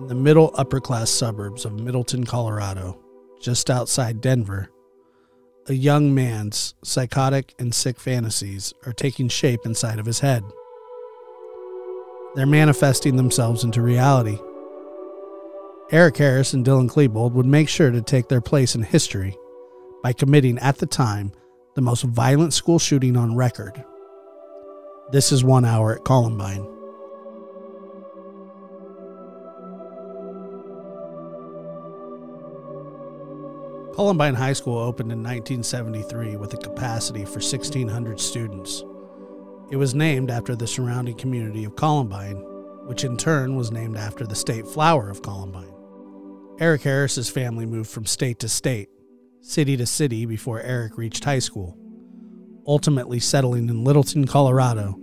In the middle upper-class suburbs of Middleton, Colorado, just outside Denver, a young man's psychotic and sick fantasies are taking shape inside of his head. They're manifesting themselves into reality. Eric Harris and Dylan Klebold would make sure to take their place in history by committing, at the time, the most violent school shooting on record. This is 1 Hour at Columbine. Columbine High School opened in 1973 with a capacity for 1,600 students. It was named after the surrounding community of Columbine, which in turn was named after the state flower of Columbine. Eric Harris's family moved from state to state, city to city before Eric reached high school, ultimately settling in Littleton, Colorado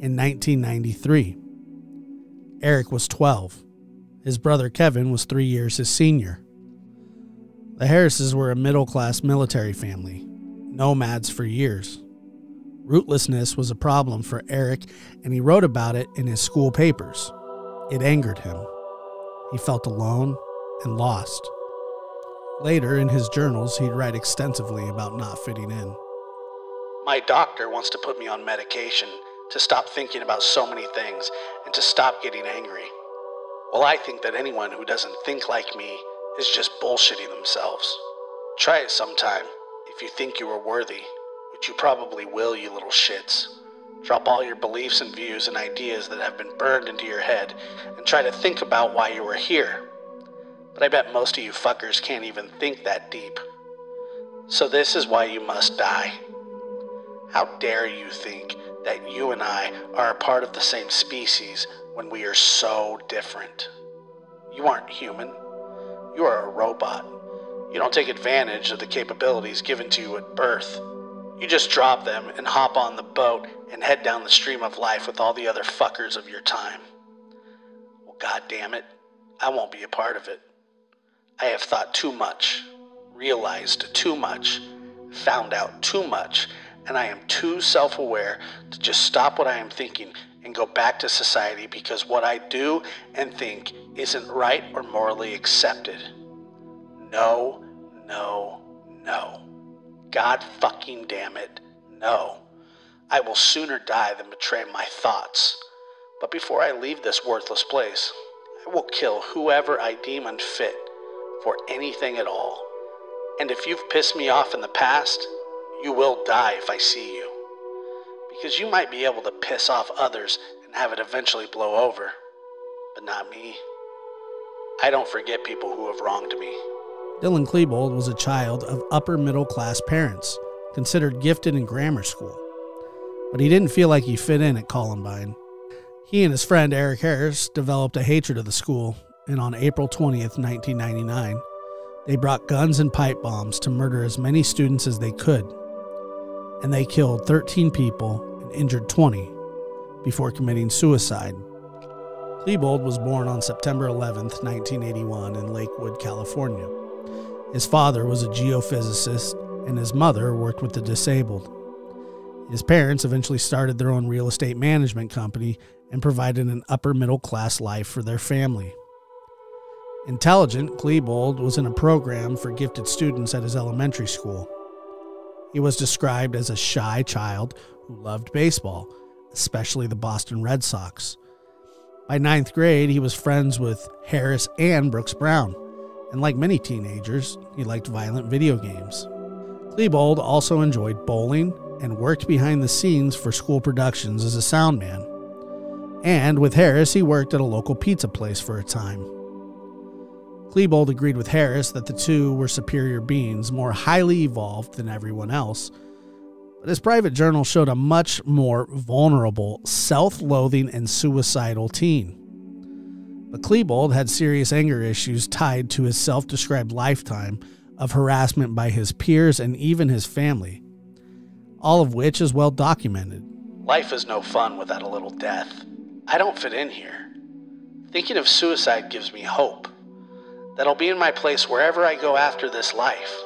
in 1993. Eric was 12. His brother Kevin was 3 years his senior. The Harrises were a middle-class military family, nomads for years. Rootlessness was a problem for Eric, and he wrote about it in his school papers. It angered him. He felt alone and lost. Later, in his journals, he'd write extensively about not fitting in. My doctor wants to put me on medication to stop thinking about so many things and to stop getting angry. Well, I think that anyone who doesn't think like me is just bullshitting themselves. Try it sometime, if you think you are worthy, which you probably will, you little shits. Drop all your beliefs and views and ideas that have been burned into your head and try to think about why you are here. But I bet most of you fuckers can't even think that deep. So this is why you must die. How dare you think that you and I are a part of the same species when we are so different? You aren't human. You are a robot. You don't take advantage of the capabilities given to you at birth. You just drop them and hop on the boat and head down the stream of life with all the other fuckers of your time. Well, God damn it, I won't be a part of it. I have thought too much, realized too much, found out too much, and I am too self-aware to just stop what I am thinking and go back to society because what I do and think isn't right or morally accepted. No, no, no. God fucking damn it, no. I will sooner die than betray my thoughts. But before I leave this worthless place, I will kill whoever I deem unfit for anything at all. And if you've pissed me off in the past, you will die if I see you. Because you might be able to piss off others and have it eventually blow over, but not me. I don't forget people who have wronged me. Dylan Klebold was a child of upper-middle-class parents, considered gifted in grammar school. But he didn't feel like he fit in at Columbine. He and his friend Eric Harris developed a hatred of the school, and on April 20th, 1999, they brought guns and pipe bombs to murder as many students as they could. And they killed 13 people and injured 20 before committing suicide. Klebold was born on September 11th, 1981 in Lakewood, California. His father was a geophysicist and his mother worked with the disabled. His parents eventually started their own real estate management company and provided an upper-middle-class life for their family. Intelligent, Klebold was in a program for gifted students at his elementary school. He was described as a shy child who loved baseball, especially the Boston Red Sox. By ninth grade, he was friends with Harris and Brooks Brown, and like many teenagers, he liked violent video games. Klebold also enjoyed bowling and worked behind the scenes for school productions as a sound man. And with Harris, he worked at a local pizza place for a time. Klebold agreed with Harris that the two were superior beings, more highly evolved than everyone else, but his private journal showed a much more vulnerable, self-loathing, and suicidal teen. But Klebold had serious anger issues tied to his self-described lifetime of harassment by his peers and even his family, all of which is well documented. Life is no fun without a little death. I don't fit in here. Thinking of suicide gives me hope. That I'll be in my place wherever I go after this life.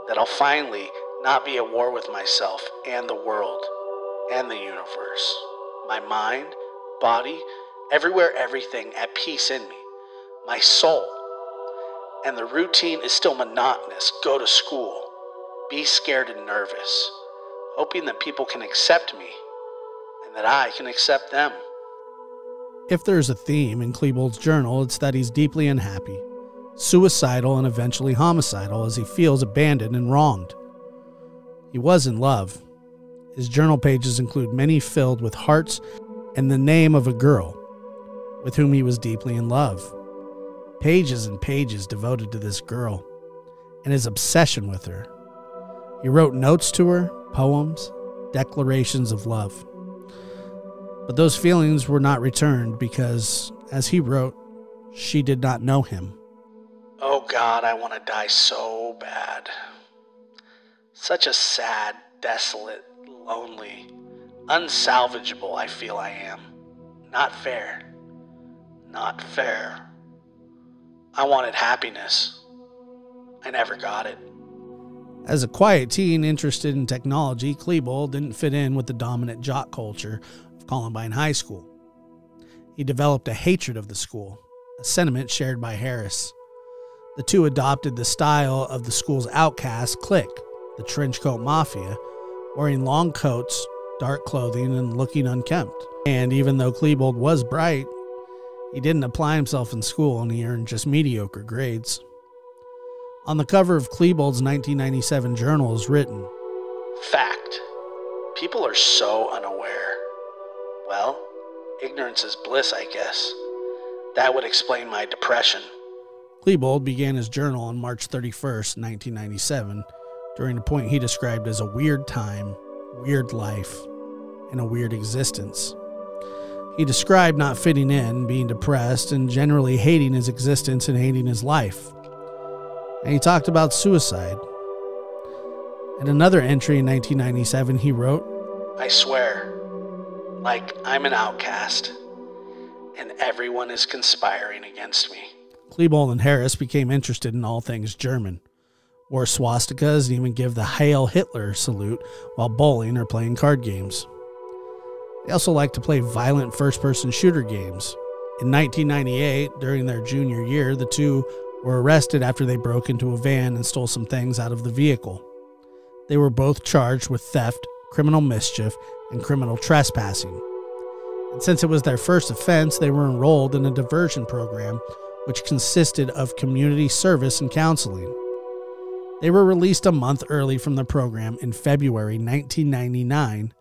That I'll finally not be at war with myself and the world and the universe. My mind, body, everywhere, everything at peace in me. my soul. And the routine is still monotonous. Go to school, be scared and nervous, hoping that people can accept me and that I can accept them. If there's a theme in Klebold's journal, it's that he's deeply unhappy, suicidal, and eventually homicidal as he feels abandoned and wronged. He was in love. His journal pages include many filled with hearts and the name of a girl with whom he was deeply in love. Pages and pages devoted to this girl and his obsession with her. He wrote notes to her, poems, declarations of love. But those feelings were not returned because, as he wrote, she did not know him. Oh God, I want to die so bad. Such a sad, desolate, lonely, unsalvageable I feel I am. Not fair. Not fair. I wanted happiness. I never got it. As a quiet teen interested in technology, Klebold didn't fit in with the dominant jock culture of Columbine High School. He developed a hatred of the school, a sentiment shared by Harris. The two adopted the style of the school's outcast clique, the trenchcoat mafia, wearing long coats, dark clothing, and looking unkempt. And even though Klebold was bright, he didn't apply himself in school and he earned just mediocre grades. On the cover of Klebold's 1997 journal is written, Fact. People are so unaware. Well, ignorance is bliss, I guess. That would explain my depression. Klebold began his journal on March 31st, 1997, during a point he described as a weird time, weird life, and a weird existence. He described not fitting in, being depressed, and generally hating his existence and hating his life. And he talked about suicide. In another entry in 1997, he wrote, I swear, like I'm an outcast, and everyone is conspiring against me. Klebold and Harris became interested in all things German, wore swastikas, and even give the Heil Hitler salute while bowling or playing card games. They also liked to play violent first-person shooter games. In 1998, during their junior year, the two were arrested after they broke into a van and stole some things out of the vehicle. They were both charged with theft, criminal mischief, and criminal trespassing. And since it was their first offense, they were enrolled in a diversion program which consisted of community service and counseling. They were released a month early from the program in February 1999,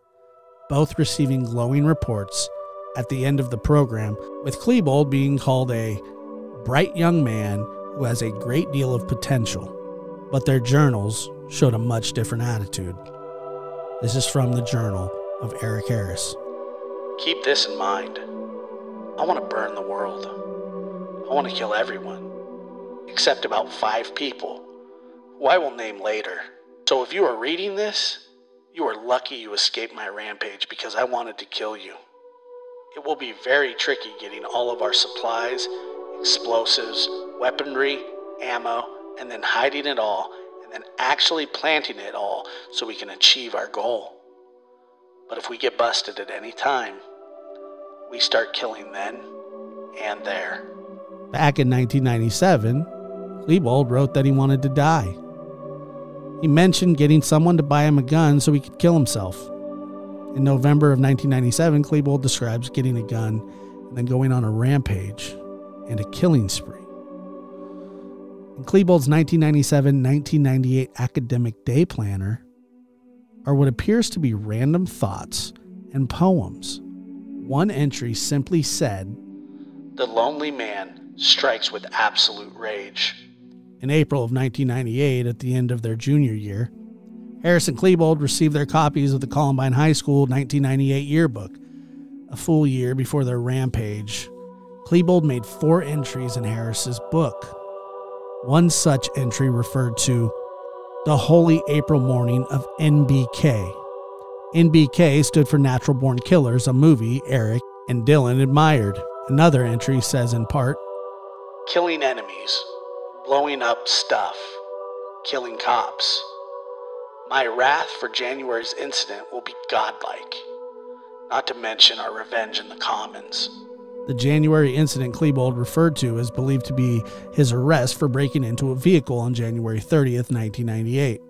both receiving glowing reports at the end of the program, with Klebold being called a bright young man who has a great deal of potential. But their journals showed a much different attitude. This is from the journal of Eric Harris. Keep this in mind. I want to burn the world. I want to kill everyone, except about 5 people, who I will name later. So if you are reading this, you are lucky you escaped my rampage because I wanted to kill you. It will be very tricky getting all of our supplies, explosives, weaponry, ammo, and then hiding it all, and then actually planting it all so we can achieve our goal. But if we get busted at any time, we start killing then and there. Back in 1997, Klebold wrote that he wanted to die. He mentioned getting someone to buy him a gun so he could kill himself. In November of 1997, Klebold describes getting a gun and then going on a rampage and a killing spree. In Klebold's 1997-1998 academic day planner are what appears to be random thoughts and poems. One entry simply said, The lonely man strikes with absolute rage. In April of 1998, at the end of their junior year, Harris and Klebold received their copies of the Columbine High School 1998 yearbook. A full year before their rampage, Klebold made 4 entries in Harris's book. One such entry referred to the holy April morning of NBK. NBK stood for Natural Born Killers, a movie Eric and Dylan admired. Another entry says in part, Killing enemies, blowing up stuff, killing cops. My wrath for January's incident will be godlike, not to mention our revenge in the commons. The January incident Klebold referred to is believed to be his arrest for breaking into a vehicle on January 30th, 1998.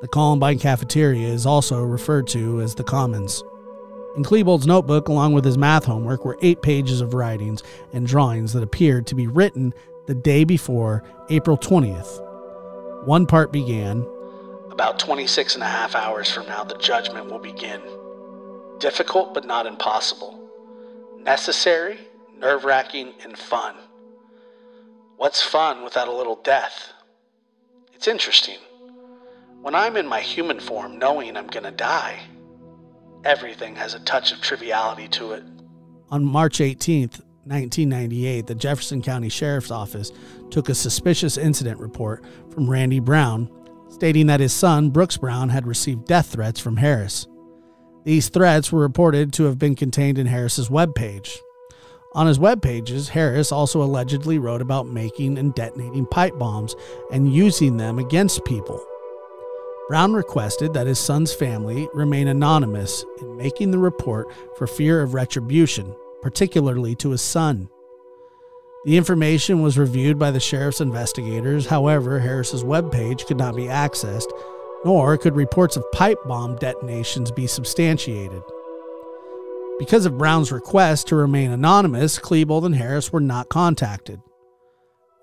The Columbine cafeteria is also referred to as the Commons. In Klebold's notebook, along with his math homework, were 8 pages of writings and drawings that appeared to be written the day before April 20th. One part began, "About 26 and a half hours from now, the judgment will begin. Difficult but not impossible. Necessary, nerve-wracking, and fun. What's fun without a little death? It's interesting. When I'm in my human form, knowing I'm gonna die, everything has a touch of triviality to it." On March 18th, 1998, the Jefferson County Sheriff's Office took a suspicious incident report from Randy Brown, stating that his son, Brooks Brown, had received death threats from Harris. These threats were reported to have been contained in Harris's webpage. On his web pages, Harris also allegedly wrote about making and detonating pipe bombs and using them against people. Brown requested that his son's family remain anonymous in making the report for fear of retribution, particularly to his son. The information was reviewed by the sheriff's investigators. However, Harris's webpage could not be accessed, nor could reports of pipe bomb detonations be substantiated. Because of Brown's request to remain anonymous, Klebold and Harris were not contacted.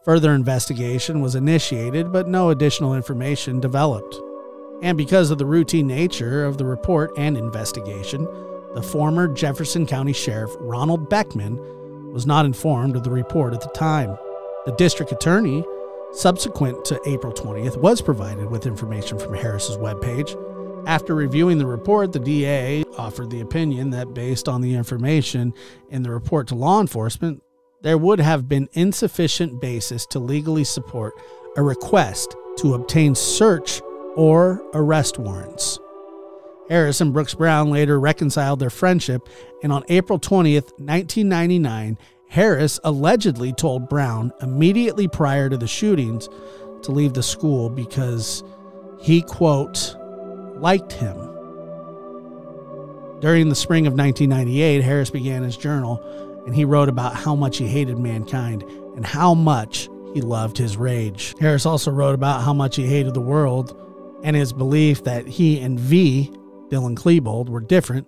Further investigation was initiated, but no additional information developed. And because of the routine nature of the report and investigation, the former Jefferson County Sheriff Ronald Beckman was not informed of the report at the time. The district attorney, subsequent to April 20th, was provided with information from Harris's webpage. After reviewing the report, the DA offered the opinion that based on the information in the report to law enforcement, there would have been insufficient basis to legally support a request to obtain search or arrest warrants. Harris and Brooks Brown later reconciled their friendship, and on April 20th, 1999, Harris allegedly told Brown immediately prior to the shootings to leave the school because he, quote, liked him. During the spring of 1998, Harris began his journal, and he wrote about how much he hated mankind and how much he loved his rage. Harris also wrote about how much he hated the world and his belief that he and V, Dylan Klebold, were different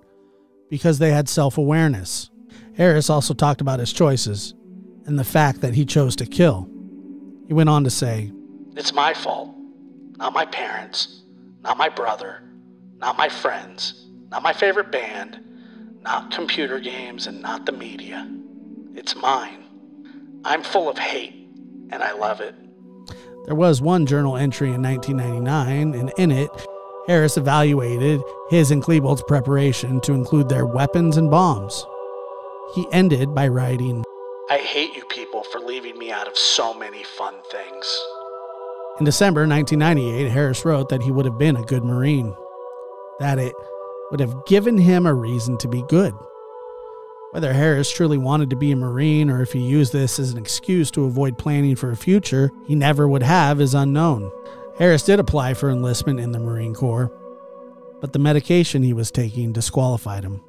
because they had self-awareness. Harris also talked about his choices and the fact that he chose to kill. He went on to say, "It's my fault, not my parents, not my brother, not my friends, not my favorite band, not computer games, and not the media. It's mine. I'm full of hate, and I love it." There was one journal entry in 1999, and in it, Harris evaluated his and Klebold's preparation to include their weapons and bombs. He ended by writing, "I hate you people for leaving me out of so many fun things." In December 1998, Harris wrote that he would have been a good Marine, that it would have given him a reason to be good. Whether Harris truly wanted to be a Marine or if he used this as an excuse to avoid planning for a future he never would have is unknown. Harris did apply for enlistment in the Marine Corps, but the medication he was taking disqualified him.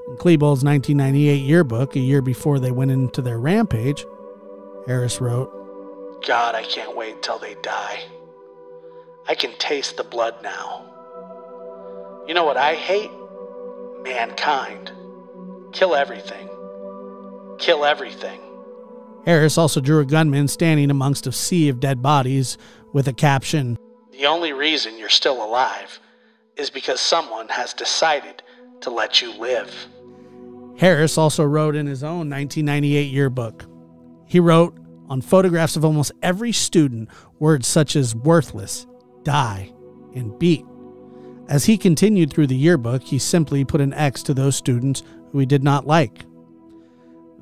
In Klebold's 1998 yearbook, a year before they went into their rampage, Harris wrote, "God, I can't wait till they die. I can taste the blood now. You know what I hate? Mankind. Kill everything. Kill everything." Harris also drew a gunman standing amongst a sea of dead bodies with a caption, "The only reason you're still alive is because someone has decided to let you live." Harris also wrote in his own 1998 yearbook. He wrote on photographs of almost every student words such as worthless, die, and beat. As he continued through the yearbook, he simply put an X to those students who he did not like.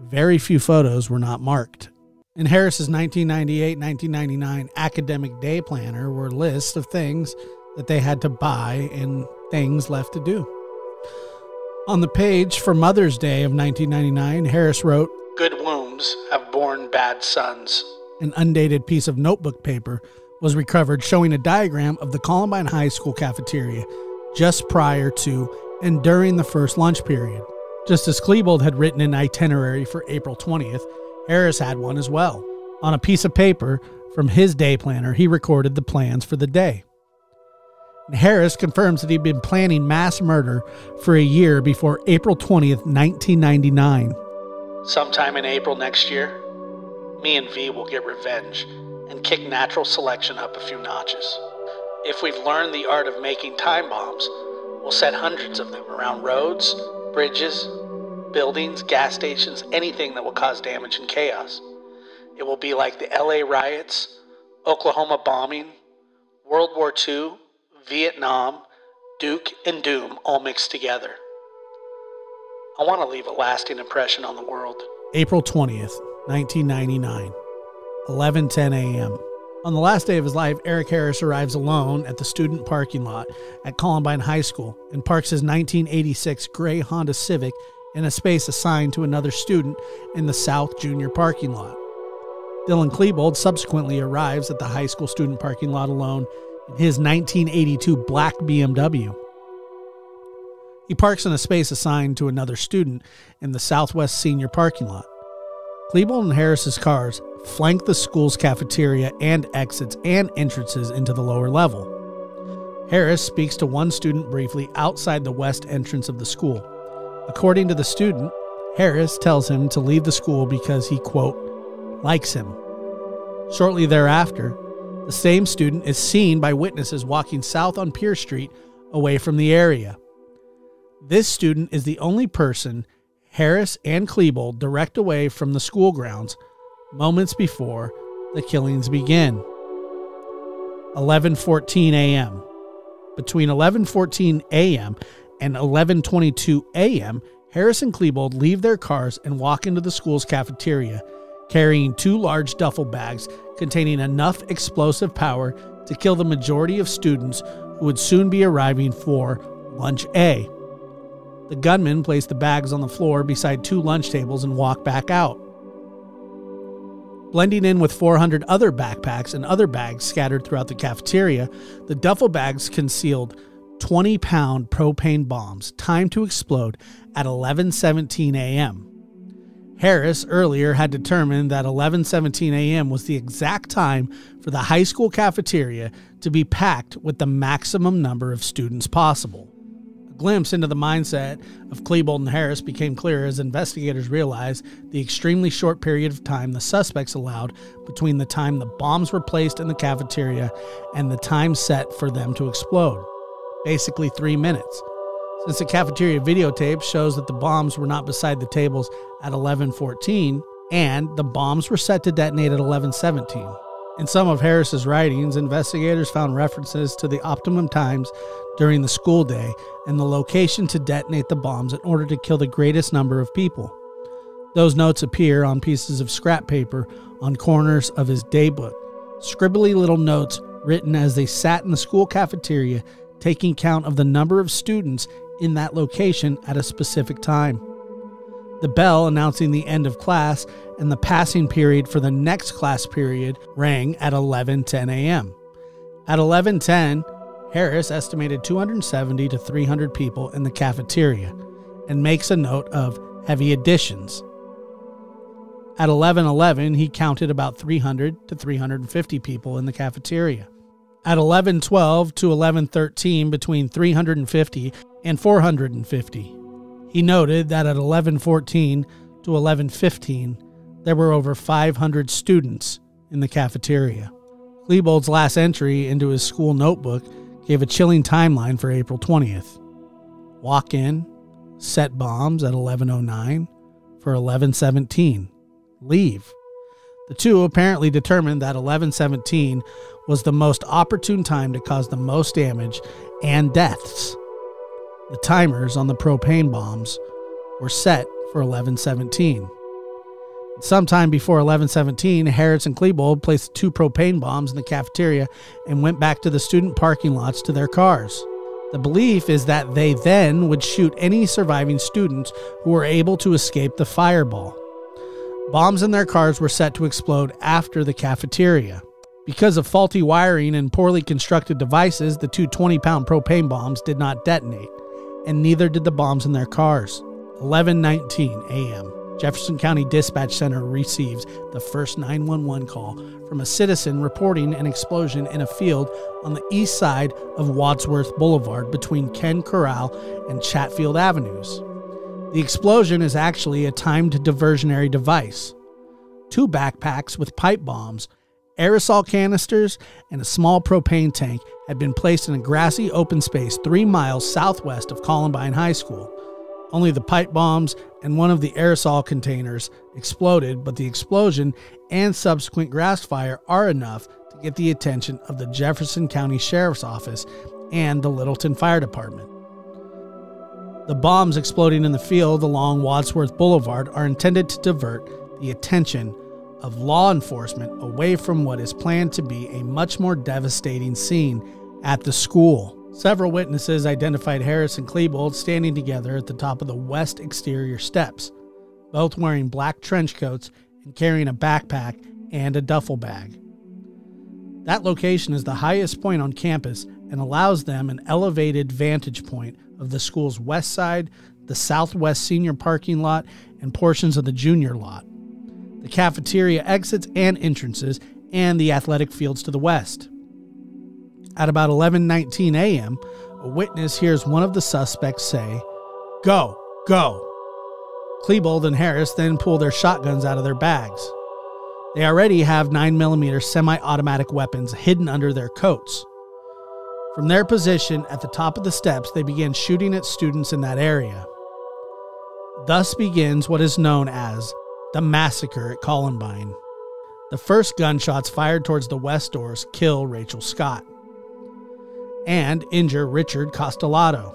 Very few photos were not marked. In Harris's 1998-1999 academic day planner were lists of things that they had to buy and things left to do. On the page for Mother's Day of 1999, Harris wrote, "Good wombs have borne bad sons." An undated piece of notebook paper was recovered showing a diagram of the Columbine High School cafeteria just prior to and during the first lunch period. Just as Klebold had written an itinerary for April 20th, Harris had one as well. On a piece of paper from his day planner, he recorded the plans for the day. And Harris confirms that he'd been planning mass murder for a year before April 20th, 1999. Sometime in April next year, me and V will get revenge and kick natural selection up a few notches. If we've learned the art of making time bombs, we'll set hundreds of them around roads, bridges, buildings, gas stations, anything that will cause damage and chaos. It will be like the LA riots, Oklahoma bombing, World War II, Vietnam, Duke, and Doom all mixed together. I want to leave a lasting impression on the world. April 20th, 1999, 11:10 a.m. On the last day of his life, Eric Harris arrives alone at the student parking lot at Columbine High School and parks his 1986 gray Honda Civic in a space assigned to another student in the South Junior parking lot. Dylan Klebold subsequently arrives at the high school student parking lot alone in his 1982 black BMW. He parks in a space assigned to another student in the Southwest Senior parking lot. Klebold and Harris's cars flank the school's cafeteria and exits and entrances into the lower level. Harris speaks to one student briefly outside the west entrance of the school. According to the student, Harris tells him to leave the school because he, quote, likes him. Shortly thereafter, the same student is seen by witnesses walking south on Pierce Street away from the area. This student is the only person Harris and Klebold direct away from the school grounds moments before the killings begin. 11:14 a.m. Between 11:14 a.m. and 11:22 a.m., Harris and Klebold leave their cars and walk into the school's cafeteria, carrying two large duffel bags containing enough explosive power to kill the majority of students who would soon be arriving for Lunch A. The gunmen place the bags on the floor beside two lunch tables and walk back out. Blending in with 400 other backpacks and other bags scattered throughout the cafeteria, the duffel bags concealed 20-pound propane bombs timed to explode at 11:17 a.m. Harris earlier had determined that 11:17 a.m. was the exact time for the high school cafeteria to be packed with the maximum number of students possible. A glimpse into the mindset of Klebold and Harris became clear as investigators realized the extremely short period of time the suspects allowed between the time the bombs were placed in the cafeteria and the time set for them to explode. Basically 3 minutes. Since the cafeteria videotape shows that the bombs were not beside the tables at 11:14 and the bombs were set to detonate at 11:17. In some of Harris's writings, investigators found references to the optimum times during the school day and the location to detonate the bombs in order to kill the greatest number of people. Those notes appear on pieces of scrap paper on corners of his daybook, scribbly little notes written as they sat in the school cafeteria, taking count of the number of students in that location at a specific time. The bell announcing the end of class and the passing period for the next class period rang at 11:10 a.m. At 11:10, Harris estimated 270 to 300 people in the cafeteria and makes a note of heavy additions. At 11:11, he counted about 300 to 350 people in the cafeteria. At 11:12 to 11:13, between 350 and 450. He noted that at 11:14 to 11:15, there were over 500 students in the cafeteria. Klebold's last entry into his school notebook gave a chilling timeline for April 20th. Walk in, set bombs at 11:09 for 11:17. Leave. The two apparently determined that 11:17 was the most opportune time to cause the most damage and deaths. The timers on the propane bombs were set for 11:17. Sometime before 11:17, Harris and Klebold placed two propane bombs in the cafeteria and went back to the student parking lots to their cars. The belief is that they then would shoot any surviving students who were able to escape the fireball. Bombs in their cars were set to explode after the cafeteria. Because of faulty wiring and poorly constructed devices, the two 20-pound propane bombs did not detonate, and neither did the bombs in their cars. 11:19 a.m. Jefferson County Dispatch Center receives the first 911 call from a citizen reporting an explosion in a field on the east side of Wadsworth Boulevard between Ken Corral and Chatfield Avenues. The explosion is actually a timed diversionary device. 2 backpacks with pipe bombs, aerosol canisters, and a small propane tank had been placed in a grassy open space 3 miles southwest of Columbine High School. Only the pipe bombs and one of the aerosol containers exploded, but the explosion and subsequent grass fire are enough to get the attention of the Jefferson County Sheriff's Office and the Littleton Fire Department. The bombs exploding in the field along Wadsworth Boulevard are intended to divert the attention of law enforcement away from what is planned to be a much more devastating scene at the school. Several witnesses identified Harris and Klebold standing together at the top of the west exterior steps, both wearing black trench coats and carrying a backpack and a duffel bag. That location is the highest point on campus and allows them an elevated vantage point of the school's west side, the southwest senior parking lot, and portions of the junior lot, the cafeteria exits and entrances, and the athletic fields to the west. At about 11:19 a.m., a witness hears one of the suspects say, "Go, go." Klebold and Harris then pull their shotguns out of their bags. They already have 9mm semi-automatic weapons hidden under their coats. From their position at the top of the steps, they begin shooting at students in that area. Thus begins what is known as the Massacre at Columbine. The first gunshots fired towards the west doors kill Rachel Scott and injure Richard Costellato.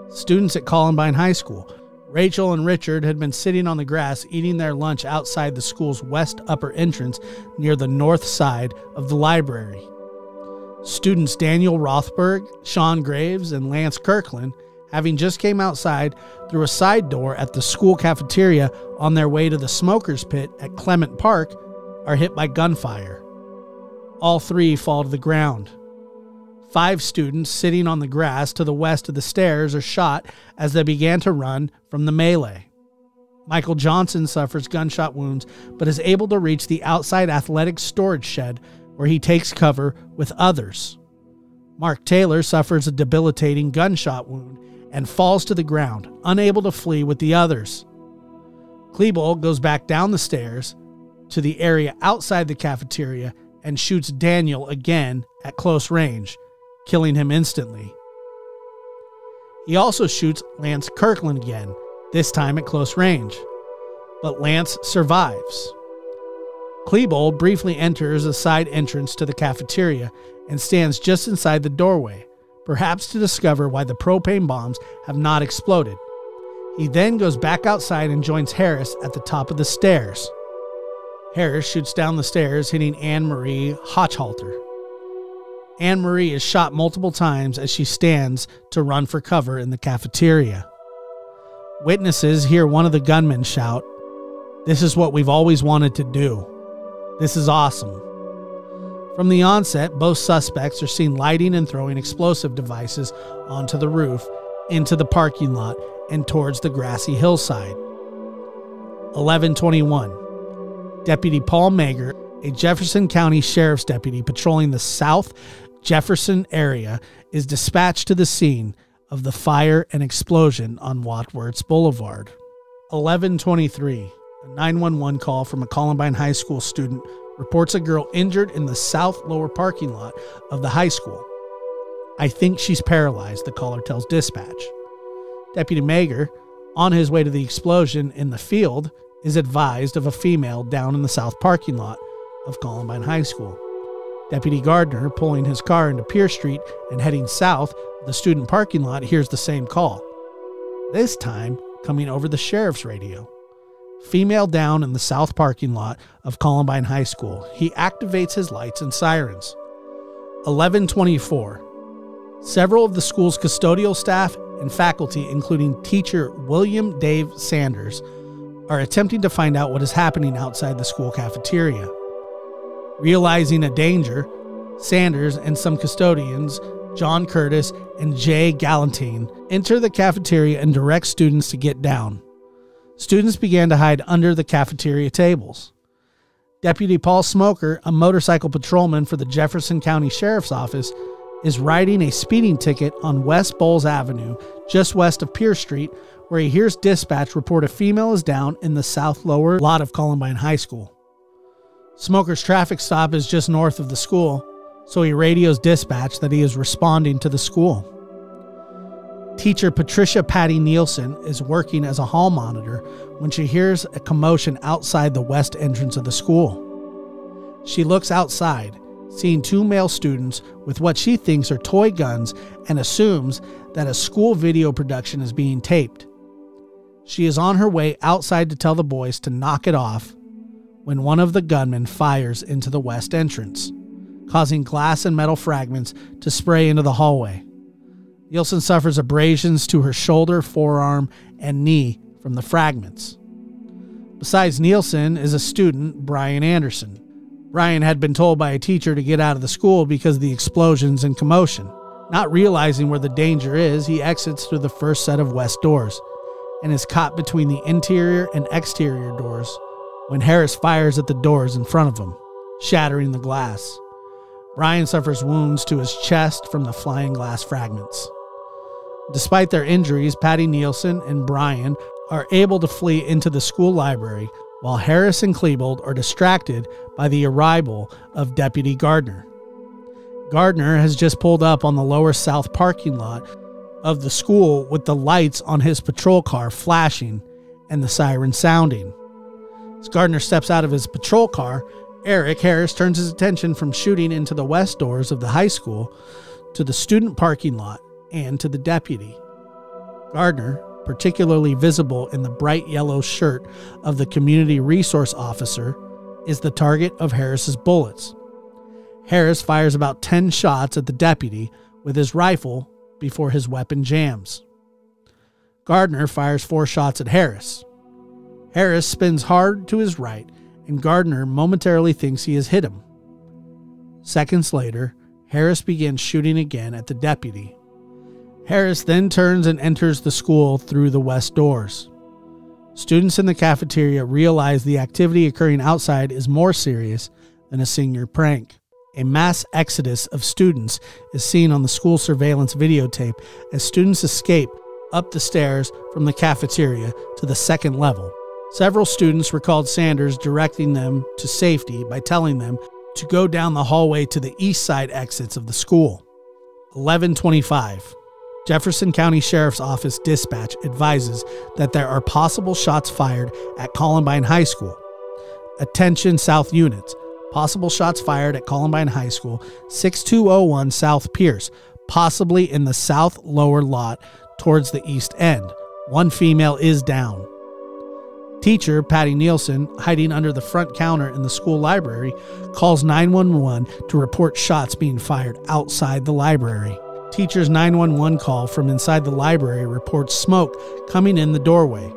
Students at Columbine High School. Rachel and Richard had been sitting on the grass eating their lunch outside the school's west upper entrance near the north side of the library. Students Daniel Rothberg, Sean Graves, and Lance Kirkland, having just came outside through a side door at the school cafeteria on their way to the smoker's pit at Clement Park, are hit by gunfire. All 3 fall to the ground. 5 students sitting on the grass to the west of the stairs are shot as they began to run from the melee. Michael Johnson suffers gunshot wounds but is able to reach the outside athletic storage shed where he takes cover with others. Mark Taylor suffers a debilitating gunshot wound and falls to the ground, unable to flee with the others. Klebold goes back down the stairs to the area outside the cafeteria and shoots Daniel again at close range, killing him instantly. He also shoots Lance Kirkland again, this time at close range, but Lance survives. Klebold briefly enters a side entrance to the cafeteria and stands just inside the doorway, perhaps to discover why the propane bombs have not exploded. He then goes back outside and joins Harris at the top of the stairs. Harris shoots down the stairs, hitting Anne-Marie Hochhalter. Anne-Marie is shot multiple times as she stands to run for cover in the cafeteria. Witnesses hear one of the gunmen shout, "This is what we've always wanted to do. This is awesome." From the onset, both suspects are seen lighting and throwing explosive devices onto the roof, into the parking lot, and towards the grassy hillside. 11:21. Deputy Paul Mager, a Jefferson County Sheriff's deputy patrolling the South Jefferson area, is dispatched to the scene of the fire and explosion on Wadsworth Boulevard. 11:23. A 911 call from a Columbine High School student reports a girl injured in the south lower parking lot of the high school. "I think she's paralyzed," the caller tells dispatch. Deputy Mager, on his way to the explosion in the field, is advised of a female down in the south parking lot of Columbine High School. Deputy Gardner, pulling his car into Pierce Street and heading south of the student parking lot, hears the same call, this time coming over the sheriff's radio. Female down in the south parking lot of Columbine High School. He activates his lights and sirens. 11:24. Several of the school's custodial staff and faculty, including teacher William Dave Sanders, are attempting to find out what is happening outside the school cafeteria. Realizing a danger, Sanders and some custodians John Curtis, and Jay Galantine enter the cafeteria and direct students to get down. Students began to hide under the cafeteria tables. Deputy Paul Smoker, a motorcycle patrolman for the Jefferson County Sheriff's Office, is writing a speeding ticket on West Bowles Avenue, just west of Pierce Street, where he hears dispatch report a female is down in the south lower lot of Columbine High School. Smoker's traffic stop is just north of the school, so he radios dispatch that he is responding to the school. Teacher Patricia Patty Nielsen is working as a hall monitor when she hears a commotion outside the west entrance of the school. She looks outside, seeing two male students with what she thinks are toy guns, and assumes that a school video production is being taped. She is on her way outside to tell the boys to knock it off when one of the gunmen fires into the west entrance, causing glass and metal fragments to spray into the hallway. Nielsen suffers abrasions to her shoulder, forearm, and knee from the fragments. Besides Nielsen is a student, Brian Anderson. Brian had been told by a teacher to get out of the school because of the explosions and commotion. Not realizing where the danger is, he exits through the first set of west doors and is caught between the interior and exterior doors when Harris fires at the doors in front of him, shattering the glass. Brian suffers wounds to his chest from the flying glass fragments. Despite their injuries, Patty Nielsen and Brian are able to flee into the school library, while Harris and Klebold are distracted by the arrival of Deputy Gardner. Gardner has just pulled up on the lower south parking lot of the school with the lights on his patrol car flashing and the siren sounding. As Gardner steps out of his patrol car, Eric Harris turns his attention from shooting into the west doors of the high school to the student parking lot and to the deputy. Gardner, particularly visible in the bright yellow shirt of the community resource officer, is the target of Harris's bullets. Harris fires about 10 shots at the deputy with his rifle before his weapon jams. Gardner fires 4 shots at Harris. Harris spins hard to his right, and Gardner momentarily thinks he has hit him. Seconds later, Harris begins shooting again at the deputy. Harris then turns and enters the school through the west doors. Students in the cafeteria realize the activity occurring outside is more serious than a senior prank. A mass exodus of students is seen on the school surveillance videotape as students escape up the stairs from the cafeteria to the second level. Several students recalled Sanders directing them to safety by telling them to go down the hallway to the east side exits of the school. 11:25. Jefferson County Sheriff's Office dispatch advises that there are possible shots fired at Columbine High School. Attention South units. Possible shots fired at Columbine High School, 6201 South Pierce, possibly in the south lower lot towards the east end. 1 female is down. Teacher Patty Nielsen, hiding under the front counter in the school library, calls 911 to report shots being fired outside the library. Teacher's 911 call from inside the library reports smoke coming in the doorway.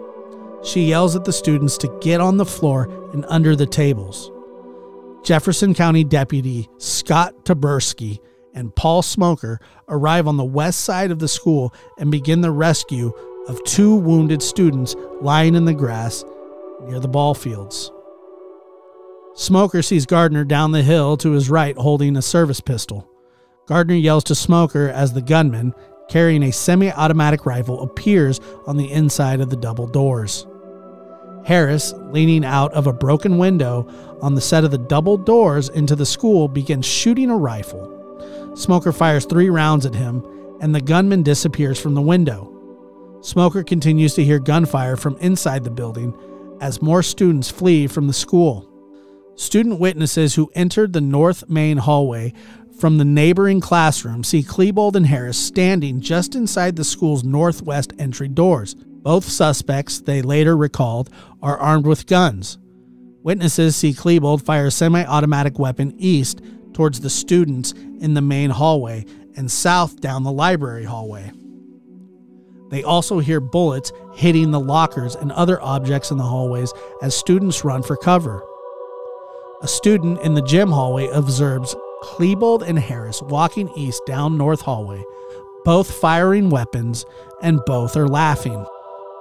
She yells at the students to get on the floor and under the tables. Jefferson County Deputy Scott Taberski and Paul Smoker arrive on the west side of the school and begin the rescue of 2 wounded students lying in the grass near the ball fields. Smoker sees Gardner down the hill to his right holding a service pistol. Gardner yells to Smoker as the gunman, carrying a semi-automatic rifle, appears on the inside of the double doors. Harris, leaning out of a broken window on the set of the double doors into the school, begins shooting a rifle. Smoker fires 3 rounds at him, and the gunman disappears from the window. Smoker continues to hear gunfire from inside the building as more students flee from the school. Student witnesses who entered the north main hallway from the neighboring classroom see Klebold and Harris standing just inside the school's northwest entry doors. Both suspects, they later recalled, are armed with guns. Witnesses see Klebold fire a semi-automatic weapon east towards the students in the main hallway and south down the library hallway. They also hear bullets hitting the lockers and other objects in the hallways as students run for cover. A student in the gym hallway observes Klebold and Harris walking east down North Hallway, both firing weapons, and both are laughing.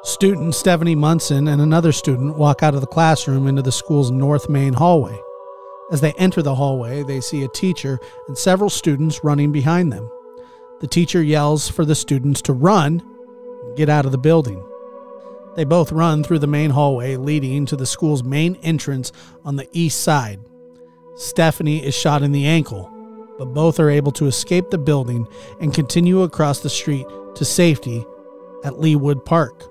Student Stephanie Munson and another student walk out of the classroom into the school's north main hallway. As they enter the hallway, they see a teacher and several students running behind them. The teacher yells for the students to run and get out of the building. They both run through the main hallway leading to the school's main entrance on the east side. Stephanie is shot in the ankle, but both are able to escape the building and continue across the street to safety at Leawood Park.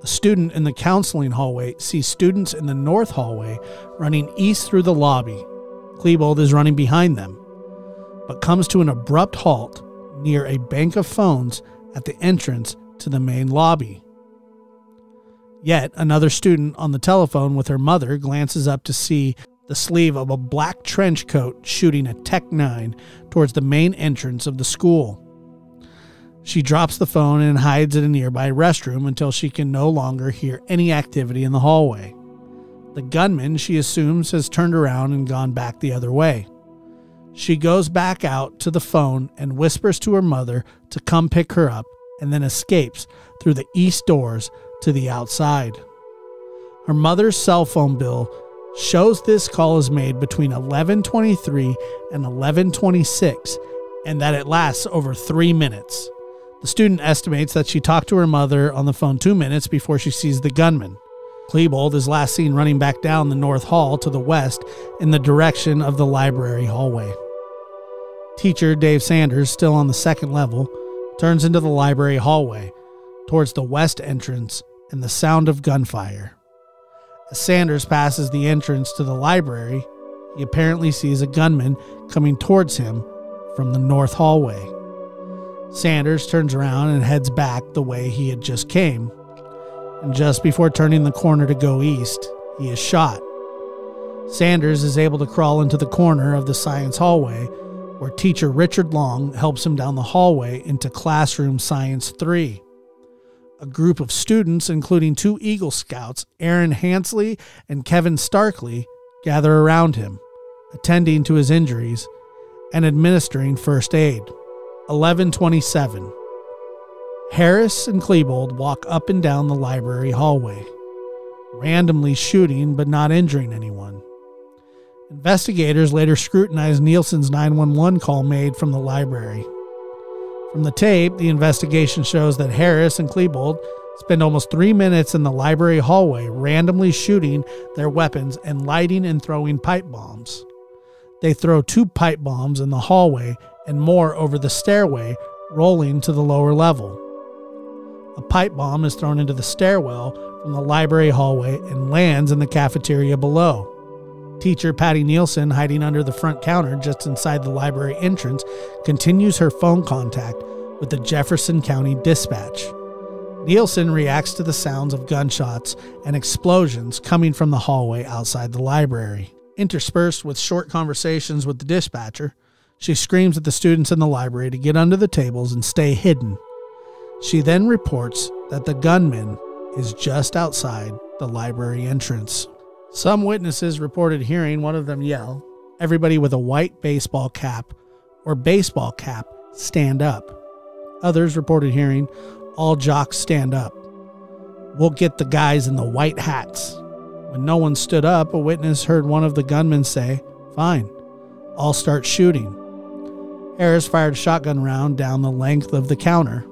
A student in the counseling hallway sees students in the north hallway running east through the lobby. Klebold is running behind them, but comes to an abrupt halt near a bank of phones at the entrance to the main lobby. Yet another student on the telephone with her mother glances up to see the sleeve of a black trench coat shooting a Tech 9 towards the main entrance of the school. She drops the phone and hides in a nearby restroom until she can no longer hear any activity in the hallway. The gunman, she assumes, has turned around and gone back the other way. She goes back out to the phone and whispers to her mother to come pick her up, and then escapes through the east doors to the outside. Her mother's cell phone bill shows this call is made between 11:23 and 11:26, and that it lasts over 3 minutes. The student estimates that she talked to her mother on the phone 2 minutes before she sees the gunman. Klebold is last seen running back down the north hall to the west in the direction of the library hallway. Teacher Dave Sanders, still on the second level, turns into the library hallway towards the west entrance and the sound of gunfire. As Sanders passes the entrance to the library, he apparently sees a gunman coming towards him from the north hallway. Sanders turns around and heads back the way he had just came, and just before turning the corner to go east, he is shot. Sanders is able to crawl into the corner of the science hallway, where teacher Richard Long helps him down the hallway into classroom Science 3. A group of students, including 2 Eagle Scouts, Aaron Hansley and Kevin Starkley, gather around him, attending to his injuries and administering first aid. 11:27. Harris and Klebold walk up and down the library hallway, randomly shooting but not injuring anyone. Investigators later scrutinized Nielsen's 911 call made from the library. From the tape, the investigation shows that Harris and Klebold spend almost 3 minutes in the library hallway randomly shooting their weapons and lighting and throwing pipe bombs. They throw 2 pipe bombs in the hallway and more over the stairway, rolling to the lower level. A pipe bomb is thrown into the stairwell from the library hallway and lands in the cafeteria below. Teacher Patty Nielsen, hiding under the front counter just inside the library entrance, continues her phone contact with the Jefferson County Dispatch. Nielsen reacts to the sounds of gunshots and explosions coming from the hallway outside the library. Interspersed with short conversations with the dispatcher, she screams at the students in the library to get under the tables and stay hidden. She then reports that the gunman is just outside the library entrance. Some witnesses reported hearing one of them yell, "Everybody with a white baseball cap or baseball cap, stand up." Others reported hearing, "All jocks stand up. We'll get the guys in the white hats." When no one stood up, a witness heard one of the gunmen say, "Fine, I'll start shooting." Harris fired a shotgun round down the length of the counter.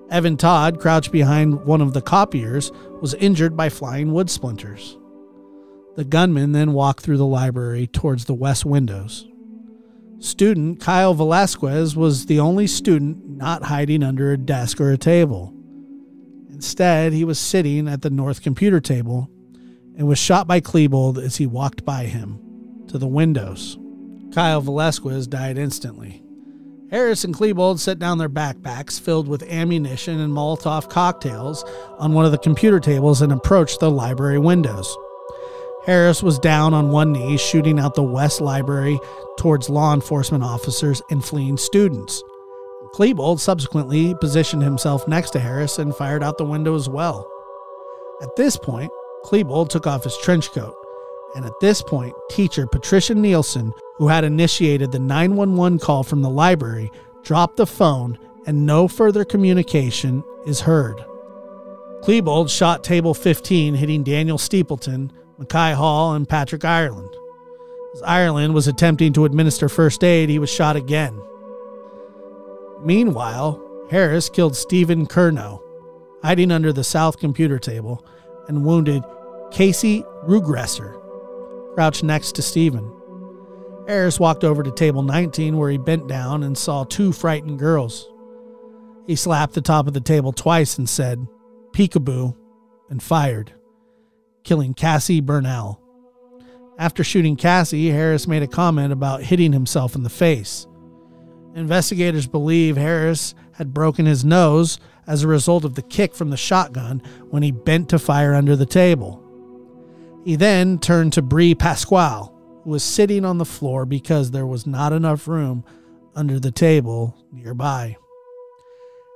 Evan Todd, crouched behind one of the copiers, was injured by flying wood splinters. The gunman then walked through the library towards the west windows. Student Kyle Velasquez was the only student not hiding under a desk or a table. Instead, he was sitting at the north computer table and was shot by Klebold as he walked by him to the windows. Kyle Velasquez died instantly. Harris and Klebold set down their backpacks filled with ammunition and Molotov cocktails on one of the computer tables and approached the library windows. Harris was down on one knee, shooting out the west library towards law enforcement officers and fleeing students. Klebold subsequently positioned himself next to Harris and fired out the window as well. At this point, Klebold took off his trench coat And at this point, teacher Patricia Nielsen, who had initiated the 911 call from the library, dropped the phone and no further communication is heard. Klebold shot table 15, hitting Daniel Steepleton, Mackay Hall, and Patrick Ireland. As Ireland was attempting to administer first aid, he was shot again. Meanwhile, Harris killed Stephen Curnow, hiding under the south computer table, and wounded Casey Rugresser, crouched next to Stephen. Harris walked over to table 19 where he bent down and saw two frightened girls. He slapped the top of the table twice and said, "Peekaboo," and fired, killing Cassie Burnell. After shooting Cassie, Harris made a comment about hitting himself in the face. Investigators believe Harris had broken his nose as a result of the kick from the shotgun when he bent to fire under the table. He then turned to Bree Pasquale, who was sitting on the floor because there was not enough room under the table nearby.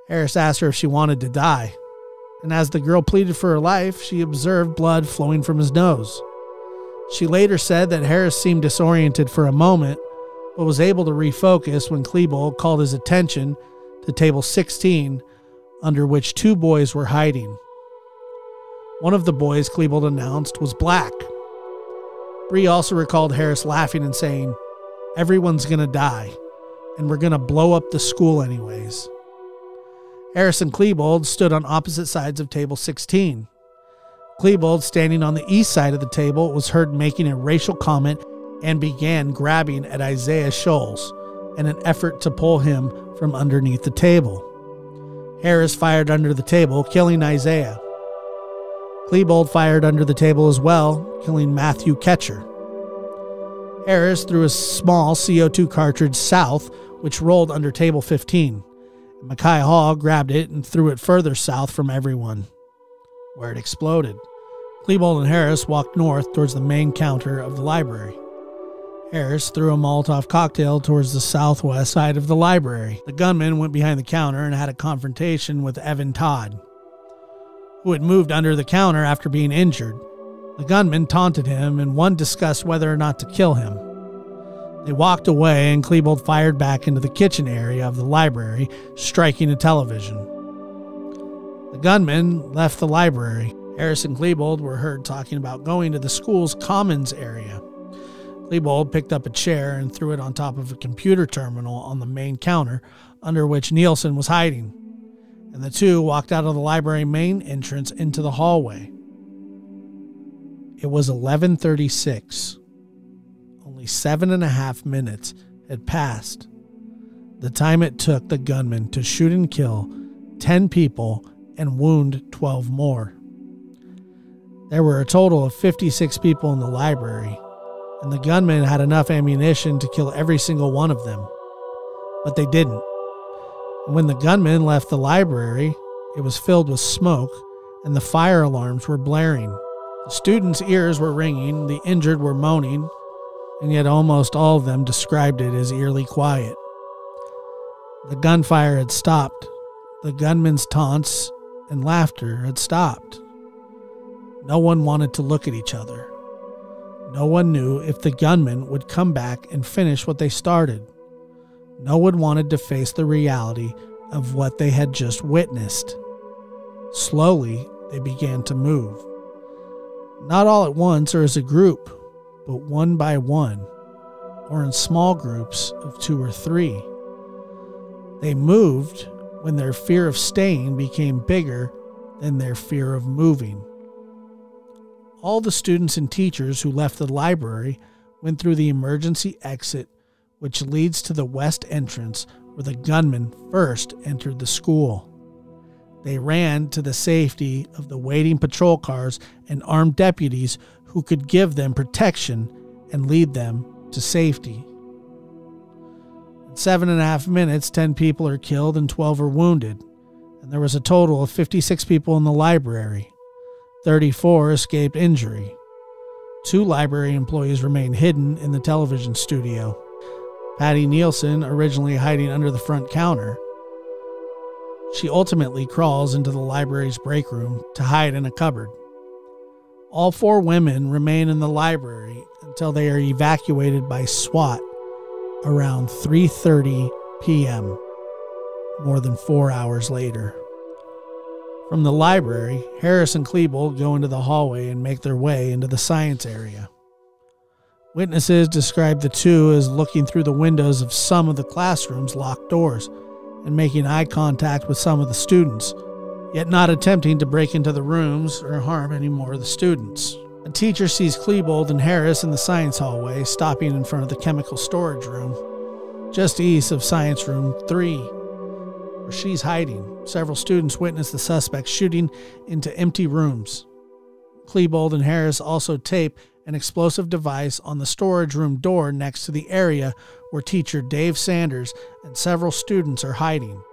Harris asked her if she wanted to die, and as the girl pleaded for her life, she observed blood flowing from his nose. She later said that Harris seemed disoriented for a moment, but was able to refocus when Klebold called his attention to table 16, under which two boys were hiding. One of the boys Klebold announced was black. Bree also recalled Harris laughing and saying, "Everyone's gonna die, and we're gonna blow up the school anyways." Harris and Klebold stood on opposite sides of table 16. Klebold, standing on the east side of the table, was heard making a racial comment and began grabbing at Isaiah Scholes in an effort to pull him from underneath the table. Harris fired under the table, killing Isaiah. Klebold fired under the table as well, killing Matthew Ketcher. Harris threw a small CO2 cartridge south, which rolled under table 15. Mackay Hall grabbed it and threw it further south from everyone, where it exploded. Klebold and Harris walked north towards the main counter of the library. Harris threw a Molotov cocktail towards the southwest side of the library. The gunman went behind the counter and had a confrontation with Evan Todd, who had moved under the counter after being injured. The gunman taunted him, and one discussed whether or not to kill him. They walked away, and Klebold fired back into the kitchen area of the library, striking a television. The gunman left the library. Harris and Klebold were heard talking about going to the school's commons area. Klebold picked up a chair and threw it on top of a computer terminal on the main counter, under which Nielsen was hiding, and the two walked out of the library main entrance into the hallway. It was 11:36. Only 7.5 minutes had passed. The time it took the gunman to shoot and kill 10 people and wound 12 more. There were a total of 56 people in the library, and the gunman had enough ammunition to kill every single one of them. But they didn't. And when the gunman left the library, it was filled with smoke, and the fire alarms were blaring. The students' ears were ringing, the injured were moaning, and yet almost all of them described it as eerily quiet. The gunfire had stopped. The gunman's taunts and laughter had stopped. No one wanted to look at each other. No one knew if the gunman would come back and finish what they started. No one wanted to face the reality of what they had just witnessed. Slowly, they began to move. Not all at once or as a group, but one by one, or in small groups of 2 or 3. They moved when their fear of staying became bigger than their fear of moving. All the students and teachers who left the library went through the emergency exit, which leads to the west entrance where the gunman first entered the school. They ran to the safety of the waiting patrol cars and armed deputies who could give them protection and lead them to safety. In 7.5 minutes, 10 people are killed and 12 are wounded, and there was a total of 56 people in the library. 34 escaped injury. 2 library employees remain hidden in the television studio. Patty Nielsen, originally hiding under the front counter, she ultimately crawls into the library's break room to hide in a cupboard. All 4 women remain in the library until they are evacuated by SWAT around 3:30 p.m., more than 4 hours later. From the library, Harris and Klebold go into the hallway and make their way into the science area. Witnesses describe the two as looking through the windows of some of the classrooms' locked doors and making eye contact with some of the students, yet not attempting to break into the rooms or harm any more of the students. A teacher sees Klebold and Harris in the science hallway, stopping in front of the chemical storage room, just east of Science Room 3, where she's hiding. Several students witness the suspect shooting into empty rooms. Klebold and Harris also tape an explosive device on the storage room door next to the area where teacher Dave Sanders and several students are hiding.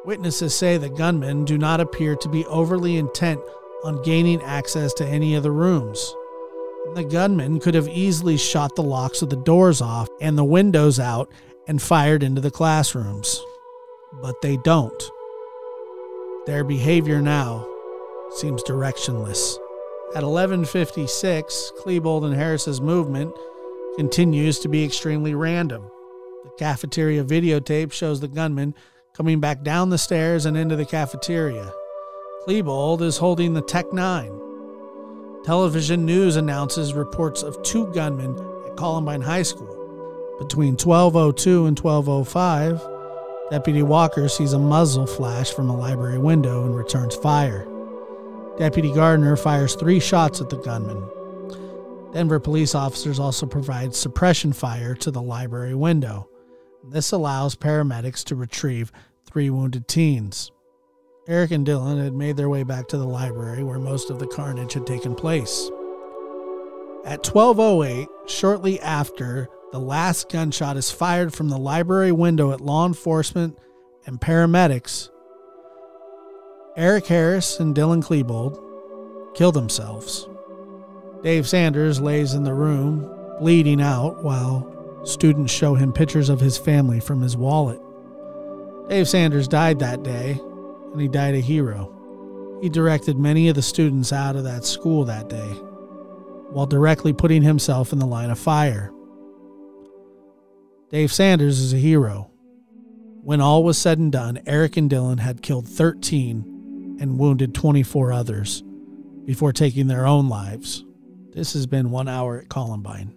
Witnesses say the gunmen do not appear to be overly intent on gaining access to any of the rooms. The gunmen could have easily shot the locks of the doors off and the windows out and fired into the classrooms. But they don't. Their behavior now seems directionless. At 11:56, Klebold and Harris's movement continues to be extremely random. The cafeteria videotape shows the gunman coming back down the stairs and into the cafeteria. Klebold is holding the Tech-9. Television news announces reports of 2 gunmen at Columbine High School. Between 12:02 and 12:05, Deputy Walker sees a muzzle flash from a library window and returns fire. Deputy Gardner fires 3 shots at the gunman. Denver police officers also provide suppression fire to the library window. This allows paramedics to retrieve 3 wounded teens. Eric and Dylan had made their way back to the library where most of the carnage had taken place. At 12:08, shortly after the last gunshot is fired from the library window at law enforcement and paramedics, Eric Harris and Dylan Klebold kill themselves. Dave Sanders lays in the room, bleeding out, while students show him pictures of his family from his wallet. Dave Sanders died that day, and he died a hero. He directed many of the students out of that school that day, while directly putting himself in the line of fire. Dave Sanders is a hero. When all was said and done, Eric and Dylan had killed 13 and wounded 24 others before taking their own lives. This has been 1 Hour at Columbine.